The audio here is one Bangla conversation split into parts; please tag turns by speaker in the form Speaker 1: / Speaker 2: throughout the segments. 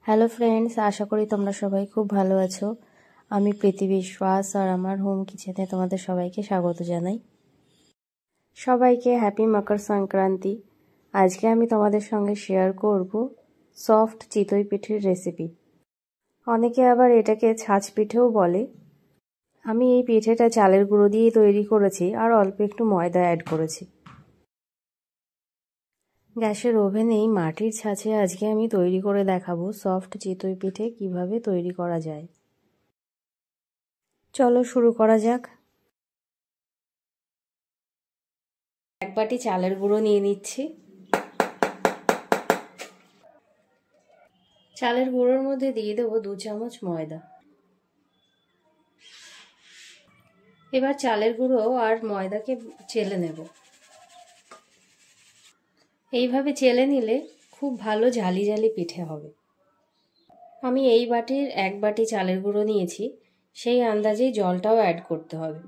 Speaker 1: হ্যালো ফ্রেন্ডস, আশা করি তোমরা সবাই খুব ভালো আছো। আমি প্রীতি বিশ্বাস আর আমার হোম কিচেনে তোমাদের সবাইকে স্বাগত জানাই। সবাইকে হ্যাপি মকর সংক্রান্তি। আজকে আমি তোমাদের সঙ্গে শেয়ার করব সফট চিতই পিঠের রেসিপি। অনেকে আবার এটাকে ছাঁচ পিঠেও বলে। আমি এই পিঠেটা চালের গুঁড়ো দিয়েই তৈরি করেছি আর অল্প একটু ময়দা অ্যাড করেছি। গ্যাসের ওভেনেই মাটির ছাঁচে আজকে আমি তৈরি করে দেখাবো সফট চিতই পিঠে কিভাবে তৈরি করা যায়। চলো শুরু করা যাক। এক বাটি চালের গুঁড়ো নিয়ে নিচ্ছি। চালের গুঁড়োর মধ্যে দিয়ে দেবো 2 চামচ ময়দা। এবার চালের গুঁড়ো আর ময়দাকে চেলে নেব। এইভাবে চেলে নিলে খুব ভালো জালি জালি পিঠে হবে। আমি এই বাটির 1 বাটি চালের গুঁড়ো নিয়েছি, সেই আন্দাজেই জলটাও অ্যাড করতে হবে।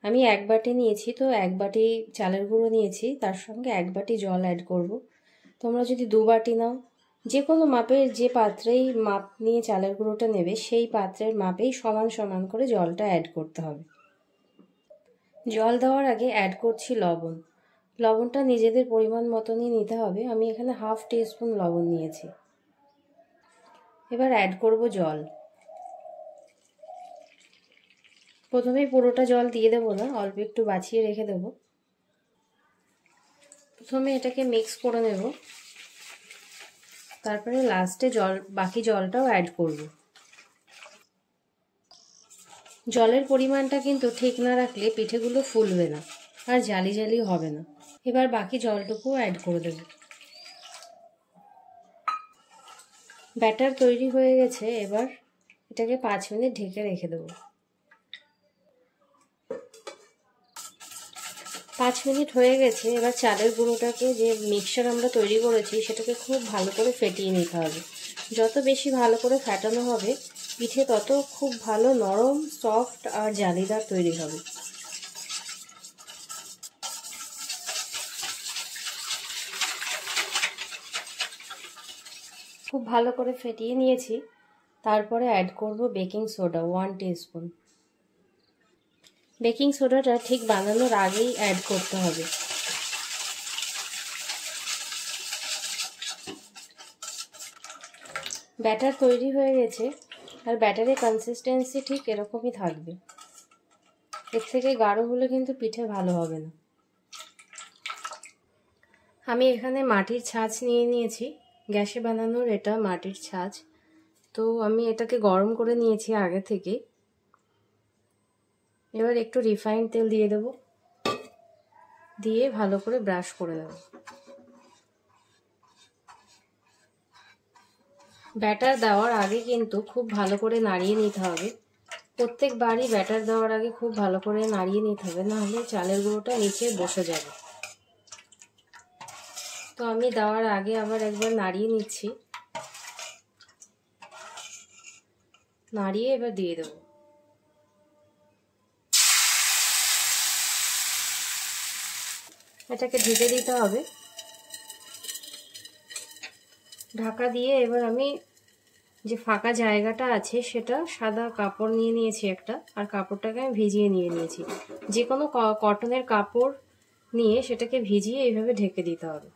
Speaker 1: আমি 1 বাটি নিয়েছি, তো 1 বাটি চালের গুঁড়ো নিয়েছি, তার সঙ্গে 1 বাটি জল অ্যাড করব। তোমরা যদি 2 বাটি নাও, যে কোনো মাপের, যে পাত্রেই মাপ নিয়ে চালের গুঁড়োটা নেবে সেই পাত্রের মাপেই সমান সমান করে জলটা অ্যাড করতে হবে। জল দেওয়ার আগে অ্যাড করছি লবণ। লবণটা নিজেদের পরিমাণ মতনই নিতে হবে। আমি এখানে 1/2 টিস্পুন লবণ নিয়েছি। এবার অ্যাড করব জল। প্রথমেই পুরোটা জল দিয়ে দেবো না, অল্প একটু বাছিয়ে রেখে দেব। প্রথমে এটাকে মিক্স করে নেব, তারপরে লাস্টে বাকি জলটাও অ্যাড করব। জলের পরিমাণটা কিন্তু ঠিক না রাখলে পিঠেগুলো ফুলবে না আর জালি জালি হবে না। এবার বাকি জলটুকু অ্যাড করে দেব। ব্যাটার তৈরি হয়ে গেছে। এবার এটাকে 5 মিনিট ঢেকে রেখে দেব। 5 মিনিট হয়ে গেছে। এবার চালের গুঁড়োটাকে, যে মিক্সচার আমরা তৈরি করেছি, সেটাকে খুব ভালো করে ফেটিয়ে নিতে হবে। যত বেশি ভালো করে ফেটানো হবে পিঠে তত খুব ভালো নরম, সফট আর জালিদার তৈরি হবে। খুব ভালো করে ফেটিয়ে নিয়েছি। তারপরে অ্যাড করব বেকিং সোডা 1 টিস্পুন। বেকিং সোডাটা ঠিক বানানোর আগেই অ্যাড করতে হবে। ব্যাটার তৈরি হয়ে গেছে, আর ব্যাটারের কনসিস্টেন্সি ঠিক এরকমই থাকবে। এর থেকে গাঢ় হলে কিন্তু পিঠে ভালো হবে না। আমি এখানে মাটির ছাঁচ নিয়ে নিয়েছি। গ্যাসে বানানোর এটা মাটির ছাঁচ। তো আমি এটাকে গরম করে নিয়েছি আগে থেকে। এবার একটু রিফাইন্ড তেল দিয়ে দেব, দিয়ে ভালো করে ব্রাশ করে দেব। ব্যাটার দেওয়ার আগে কিন্তু খুব ভালো করে নাড়িয়ে নিতে হবে। প্রত্যেকবারই ব্যাটার দেওয়ার আগে খুব ভালো করে নাড়িয়ে নিতে হবে, নাহলে চালের গুঁড়োটা নিচে বসে যাবে। তো আমি দেওয়ার আগে আবার একবার নাড়িয়ে নিচ্ছি। নাড়িয়ে এবার দিয়ে দেব। এটাকে ঢেকে দিতে হবে। ঢাকা দিয়ে এবার আমি যে ফাঁকা জায়গাটা আছে সেটা সাদা কাপড় নিয়ে নিয়েছি একটা, আর কাপড়টাকে আমি ভিজিয়ে নিয়েছি। যে কোনো কটনের কাপড় নিয়ে সেটাকে ভিজিয়ে এইভাবে ঢেকে দিতে হবে।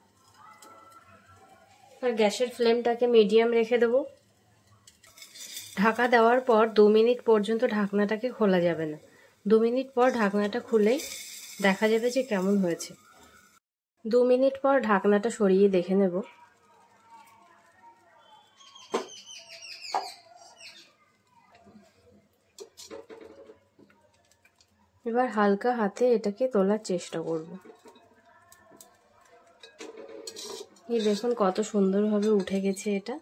Speaker 1: আর গ্যাসের ফ্লেমটাকে মিডিয়াম রেখে দেবো। ঢাকা দেওয়ার পর 2 মিনিট পর্যন্ত ঢাকনাটাকে খোলা যাবে না। 2 মিনিট পর ঢাকনাটা খুলেই দেখা যাবে যে কেমন হয়েছে। 2 মিনিট পর ঢাকনাটা সরিয়ে দেখে নেব। এবার হালকা হাতে এটাকে তোলার চেষ্টা করব। এই দেখুন কত সুন্দরভাবে উঠে গেছে এটা।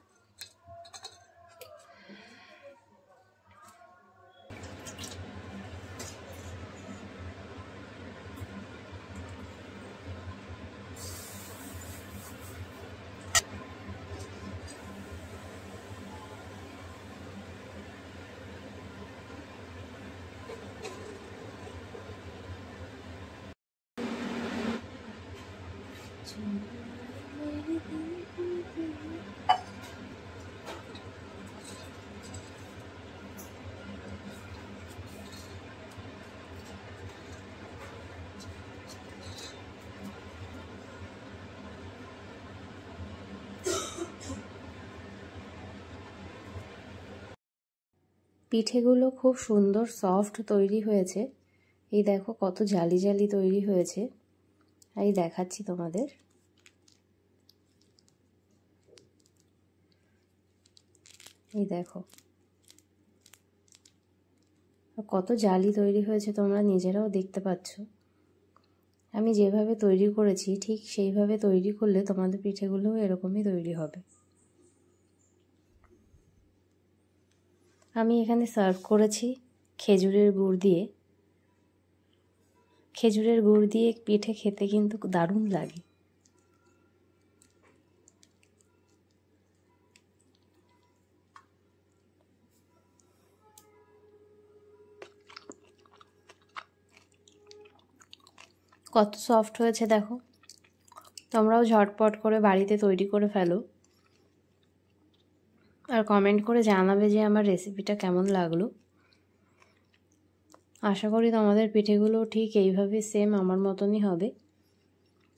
Speaker 1: পিঠেগুলো খুব সুন্দর সফট তৈরি হয়েছে। এই দেখো কত জালি জালি তৈরি হয়েছে। এই দেখাচ্ছি তোমাদের। এই দেখো কত জালি তৈরি হয়েছে, তোমরা নিজেরাও দেখতে পাচ্ছ। আমি যেভাবে তৈরি করেছি ঠিক সেইভাবে তৈরি করলে তোমাদের পিঠেগুলো এরকমই তৈরি হবে। আমি এখানে সার্ভ করেছি খেজুরের গুড় দিয়ে। খেজুরের গুড় দিয়ে পিঠে খেতে কিন্তু দারুণ লাগে। কত সফট হয়েছে দেখো। তোমরাও ঝটপট করে বাড়িতে তৈরি করে ফেলো আর কমেন্ট করে জানাবে যে আমার রেসিপিটা কেমন লাগলো। আশা করি তোমাদের পিঠেগুলো ঠিক এইভাবে সেম আমার মতনই হবে।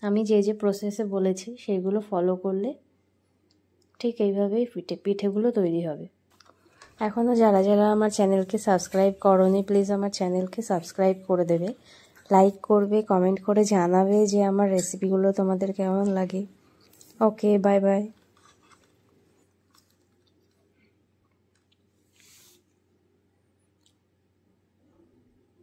Speaker 1: আমি যে যে প্রসেসে বলেছি সেগুলো ফলো করলে ঠিক এইভাবেই পিঠেগুলো তৈরি হবে। এখনও যারা যারা আমার চ্যানেলকে সাবস্ক্রাইব করোনি প্লিজ আমার চ্যানেলকে সাবস্ক্রাইব করে দেবে, লাইক করবে, কমেন্ট করে জানাবে যে আমার রেসিপিগুলো তোমাদের কেমন লাগে। ওকে, বাই বাই।